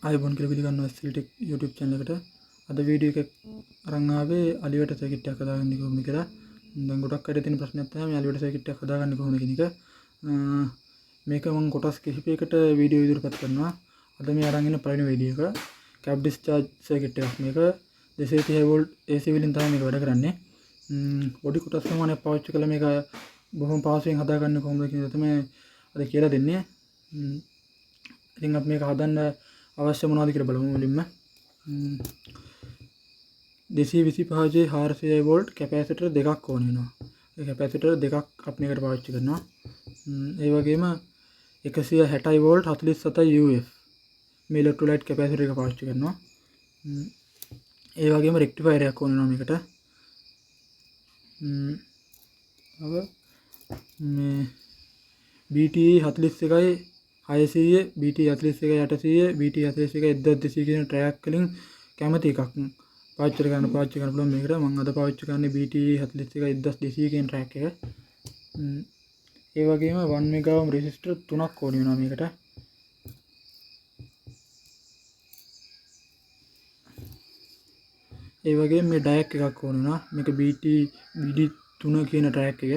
ආයුබෝවන් කියලා පිළිගන්නවා SLTech YouTube channel එකට. අද වීඩියෝ එක අරන් ආවේ අලිවට සර්කිට් එකක් හදාගන්නේ කොහොමද කියලා. දැන් ගොඩක් අය තියෙන ප්‍රශ්නයක් තමයි මේ අලිවට සර්කිට් එකක් හදාගන්නේ කොහොමද කියන එක. මේක මම කොටස් කිහිපයකට වීඩියෝ ඉදිරිපත් කරනවා. අද මේ අරන් ඉන්න පළවෙනි වීඩියෝ එක කැප් ඩිස්චාර්ජ් සර්කිට් එකක්. මේක 230 volt AC වලින් තමයි මේක වැඩ කරන්නේ. පොඩි කොටස් ප්‍රමාණයක් පාවිච්චි කළා මේක බොහොම පහසුවෙන් හදාගන්න කොහොමද කියන එක තමයි අද කියලා දෙන්නේ. ඉතින් අපි මේක හදන්න අවශ්‍ය මොනවද කියලා බලමු මුලින්ම. 225 400 වෝල්ට් කැපැසිටර් දෙකක් ඕන වෙනවා. ඒ කැපැසිටර් දෙකක් අපි මේකට පාවිච්චි කරනවා. ඒ වගේම 160 වෝල්ට් 47 UF මේ ඉලෙක්ට්‍රෝලයිට් කැපැසිටර් එක පාවිච්චි කරනවා. ඒ වගේම රෙක්ටිෆයර් එකක් ඕන වෙනවා මේකට. මේ BT 41යි 600 BT 41 800 BT 41 1200 කියන ට්‍රැක් වලින් කැමති එකක් පාවිච්චි කරන්න පුළුවන් මේකට. මම අද පාවිච්චි කරන්නේ BT 41 1200 කියන ට්‍රැක් එක. ඒ වගේම 1 මෙගා ඕම් රෙසිස්ටර් 3ක් ඕන වෙනවා මේකට. ඒ වගේම මේ ඩයැක් එකක් ඕන වෙනවා. මේක BD 3 කියන ට්‍රැක් එක.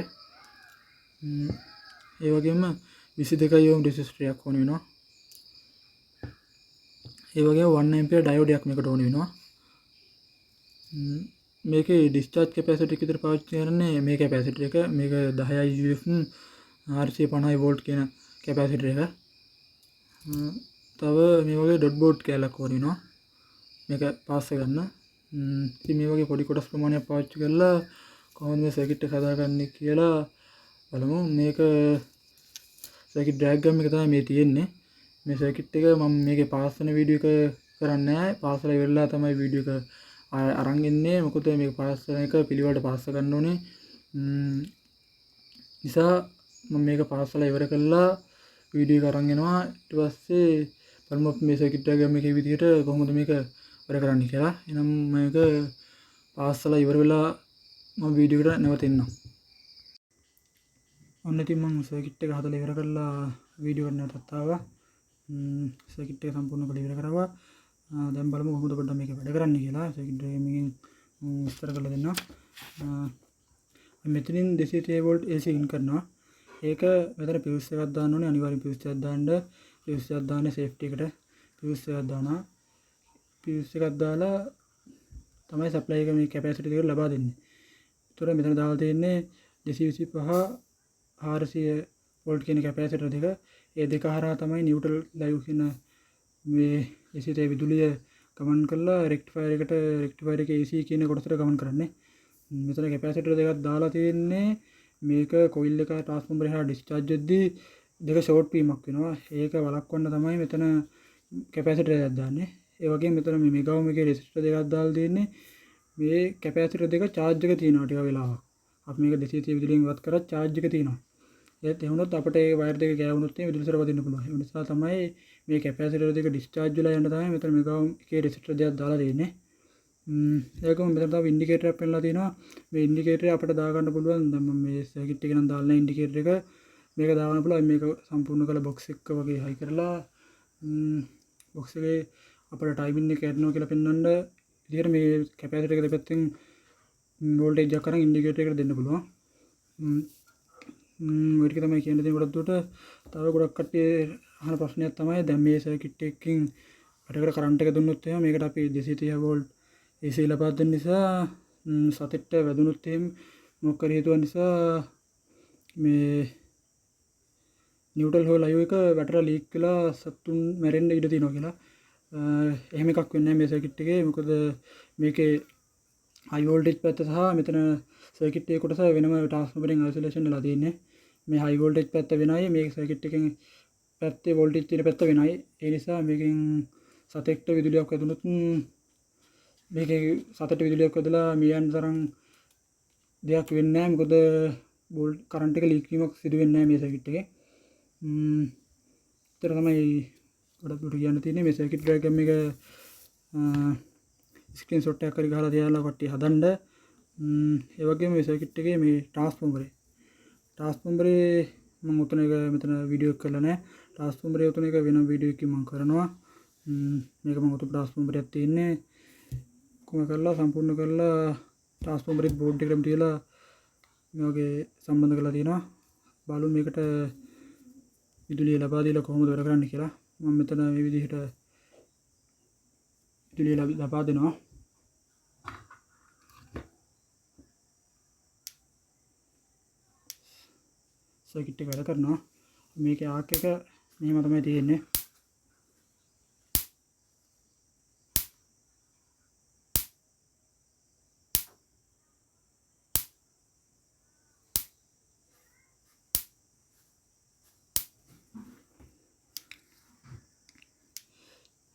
ඒ වගේම 22 ඕම් රෙසිස්ටර් එකක් ඕන වෙනවා. ඒ වගේම 1 ඇම්පියර් ඩයෝඩ් එකක් මේකට ඕන වෙනවා. මේකේ ඩිස්චාර්ජ් කැපැසිටර් එක විතර පාවිච්චි කරන්නේ මේ කැපැසිටර් එක. මේක 10 UF 450 වෝල්ට් කියන කැපැසිටර් එක. තව මේ වගේ ඩොට් බෝඩ් කෑල්ලක් ඕන වෙනවා මේක පාස් ගන්න. ඉතින් මේ වගේ පොඩි කොටස් ප්‍රමාණයක් පාවිච්චි කරලා කොහොමද මේ සර්කිට් එක හදාගන්නේ කියලා බලමු. මේක සර්කිට් ඩයග්‍රෑම් එක තමයි මේ තියෙන්නේ. මේ සර්කිට් එක මම මේකේ පාස් වෙන වීඩියෝ එක කරන්නේ නැහැ. පාස් වෙලා ඉවරලා තමයි වීඩියෝ එක අරන් ඉන්නේ. මොකද මේක පාස් වෙන එක පිළිවෙලට පාස් ගන්න ඕනේ. නිසා මම මේක පාස් වෙලා ඉවර කළා වීඩියෝ එක අරන් එනවා. ඊට පස්සේ බලමු මේ සර්කිට් ඩයග්‍රෑම් එකේ විදිහට කොහොමද මේක වැඩ කරන්නේ කියලා. එහෙනම් මේක පාස් වෙලා ඉවර වෙලා මම වීඩියෝ එකට නැවතින්නම්. ඔන්න ඉතින් මම සර්කිට් එක හදලා ඉවර කරලා වීඩියෝ එකට නැවතත් ආවා. සර්කිට් එක සම්පූර්ණ කරලා ඉවර කරවා. දැන් බලමු කොහොමද පොඩ්ඩක් මේක වැඩ කරන්නේ කියලා. සර්කිට් ඩයග්‍රෑම් එකෙන් විස්තර කරලා දෙන්නම්. මෙතනින් 230 වෝල්ට් AC ඉන් කරනවා. ඒක මෙතන පියුස් එකක් දාන්න ඕනේ. අනිවාර්යෙන් පියුස් එකක් දාන්න. පියුස් එකක් දාන්නේ සේෆ්ටි එකට. පියුස් එකක් දානවා. පියුස් එකක් දාලා තමයි සප්ලයි එක මේ කැපැසිටර් එකට ලබා දෙන්නේ. ඒතර මෙතන දාලා තියෙන්නේ 225 400 වෝල්ට් කියන කැපැසිටර් දෙක. ඒ දෙක හරහා තමයි නියුට්‍රල් ලයිව් කියන මේ AC විදුලිය ගමන් කරලා රෙක්ටිෆයර් එකේ AC කියන කොටසට ගමන් කරන්නේ. මෙතන කැපැසිටර් දෙකක් දාලා තියෙන්නේ. මේක කොයිල් එක ට්‍රාන්ස්ෆෝමර් එහා ඩිස්චාර්ජ් වෙද්දී දෙක ෂෝට් වීමක් වෙනවා. ඒක වළක්වන්න තමයි මෙතන කැපැසිටර් එකක් දාන්නේ. ඒ වගේම මෙතන මේ මෙගා ඕම් එකේ රෙසිස්ටර් දෙකක් දාලා තියෙන්නේ. මේ කැපැසිටර් දෙක charge එක තියෙනවා ටික වෙලාවක්. අපි මේක 230 විදුලියෙන් ඉවත් කරත් charge එක තියෙනවා. ඒත් එහෙම වුණොත් අපිට ඒ වයර් දෙක ගෑවුනොත් මේ විදුලි සර වදින්න පුළුවන්. ඒ නිසා තමයි මේ කැපැසිටර් දෙක ඩිස්චාර්ජ් වෙලා යන්න තමයි මෙතන මෙගා ඕම් එකේ රෙසිස්ටර් දෙකක් දාලා තියෙන්නේ. ඒකම මෙතන තව ඉන්ඩිකේටර් එකක් පෙන්නලා තියෙනවා. මේ ඉන්ඩිකේටර් එක අපිට දා ගන්න පුළුවන්. දැන් මම මේ සර්කිට් එකේ නම් දාලා නැහැ ඉන්ඩිකේටර් එක. මේක දා ගන්න පුළුවන්. මේක සම්පූර්ණ කරලා බොක්ස් එක වගේ හයි කරලා බොක්ස් එකේ අපිට ටයිමින් එක ඇඩ්නවා කියලා පෙන්වන්න විදිහට මේ කැපැසිටර් එක දෙපැත්තෙන් වෝල්ටේජ් එකක් අරන් ඉන්ඩිකේටර් එකට දෙන්න පුළුවන්. ඔය ටික තමයි කියන්න තියෙන ගොඩක් දුරට. තව ගොඩක් කට්ටිය අහන ප්‍රශ්නයක් තමයි දැන් මේ සර්කිට් එකකින් වැඩ කරන්ට් එක දුන්නොත් එහෙම මේකට අපි 230 වෝල්ට් AC ලබා දෙන්න නිසා සතෙට්ට වැදුනොත් එහෙම මොකක් හරි හේතුවක් නිසා මේ නියුට්‍රල් හෝ ලයිව් එක වැටලා ලීක් වෙලා සතුන් මැරෙන්න ඉඩ තියෙනවා කියලා. එහෙම එකක් වෙන්නේ නැහැ මේ සර්කිට් එකේ. මොකද මේකේ හයි වෝල්ටේජ් පැත්ත සහ මෙතන සර්කිට් එකේ කොටස වෙනම ට්‍රාන්ස්ෆෝමරෙන් අයිසොලේෂන් වෙලා තියෙන්නේ. මේ හයි වෝල්ටේජ් පැත්ත වෙනයි මේ සර්කිට් එකෙන් පැත්තේ වෝල්ටේජ් තියෙන පැත්ත වෙනයි. ඒ නිසා මේකෙන් සතෙක්ට විදුලියක් වැදුනොත් මේකේ සතට විදුලියක් වැදලා මියන් තරම් දෙයක් වෙන්නේ නැහැ. මොකද වෝල්ට් කරන්ට් එක ලීක් වීමක් සිදු වෙන්නේ නැහැ මේ සර්කිට් එකේ. ඒතර තමයි ගොඩක් දුරට කියන්න තියෙන්නේ. මේ සර්කිට් ඩයග්‍රෑම් එක ස්ක්‍රීන්ෂොට් එකක් හරි ගහලා තියාලා කට්ටිය හදන්න. ඒ වගේම මේ සර්කිට් එකේ මේ ට්‍රාන්ස්ෆෝමරේ මම උතන එක මෙතන වීඩියෝ එක කරලා නැහැ. ට්‍රාන්ස්ෆෝමරේ උතන එක වෙන වීඩියෝ එකකින් මම කරනවා. මේක මම උතු ට්‍රාන්ස්ෆෝමරයක් තියෙන්නේ කොහොම කරලා සම්පූර්ණ කරලා ට්‍රාන්ස්ෆෝමරෙත් බෝඩ් එකටම තියලා මේ වගේ සම්බන්ධ කරලා තියෙනවා බලමු මේකට විදුලිය ලබා දීලා කොහොමද වැඩ කරන්නේ කියලා මම මෙතන මේ විදිහට විදුලිය ලබා දෙනවා සර්කිට් එක වැඩ කරනවා මේකේ ආක් එක මෙහෙම තමයි තියෙන්නේ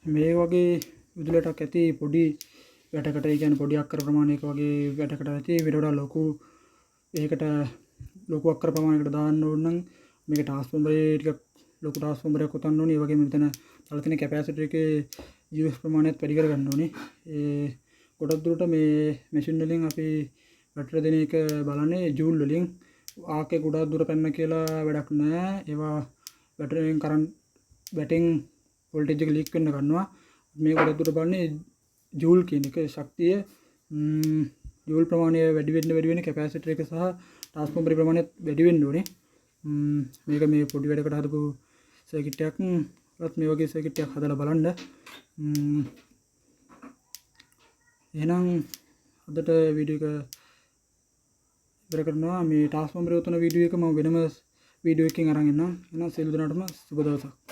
මේ වගේ විදුලියටක් ඇති පොඩි වැටකට ඒ කියන්නේ පොඩි අක්කර ප්‍රමාණයක වගේ වැටකට ඇති ඊට වඩා ලොකු ඒකට ලොකු අක්කර ප්‍රමාණයකට දාන්න ඕන නම් මේක ට්‍රාන්ස්ෆෝමරේ ටිකක් ලොකු ට්‍රාන්ස්ෆෝමරයක් උතන්න ඕනේ. ඒ වගේම මෙතන තල තියෙන කැපැසිටර් එකේ US ප්‍රමාණයත් වැඩි කර ගන්න ඕනේ. ඒ ගොඩක් දුරට මේ මැෂින් වලින් අපි බැටරි දෙන එක බලන්නේ ජූල් වලින්. ආකේ ගොඩක් දුර පැන්න කියලා වැඩක් නැහැ. ඒවා බැටරියෙන් කරන්ට් බැටින් වෝල්ටේජ් එක ලීක් වෙන්න ගන්නවා. මේ ගොඩක් දුර බලන්නේ ජූල් කියන එක ශක්තිය ජූල් ප්‍රමාණය වැඩි වෙන්න කැපැසිටර් එක සහ ට්‍රාන්ස්ෆෝමර් ප්‍රමාණයත් වැඩි වෙන්න ඕනේ. මේක මේ පොඩි වැඩකට හදපු සර්කිට් එකක්. ඒත් මේ වගේ සර්කිට් එකක් හදලා බලන්න. එහෙනම් අදට වීඩියෝ එක ඉවර කරනවා. මේ ට්‍රාන්ස්ෆෝමර් උතන වීඩියෝ එක මම වෙනම වීඩියෝ එකකින් අරන් එන්නම්. එහෙනම් සියලු දෙනාටම සුබ දවසක්.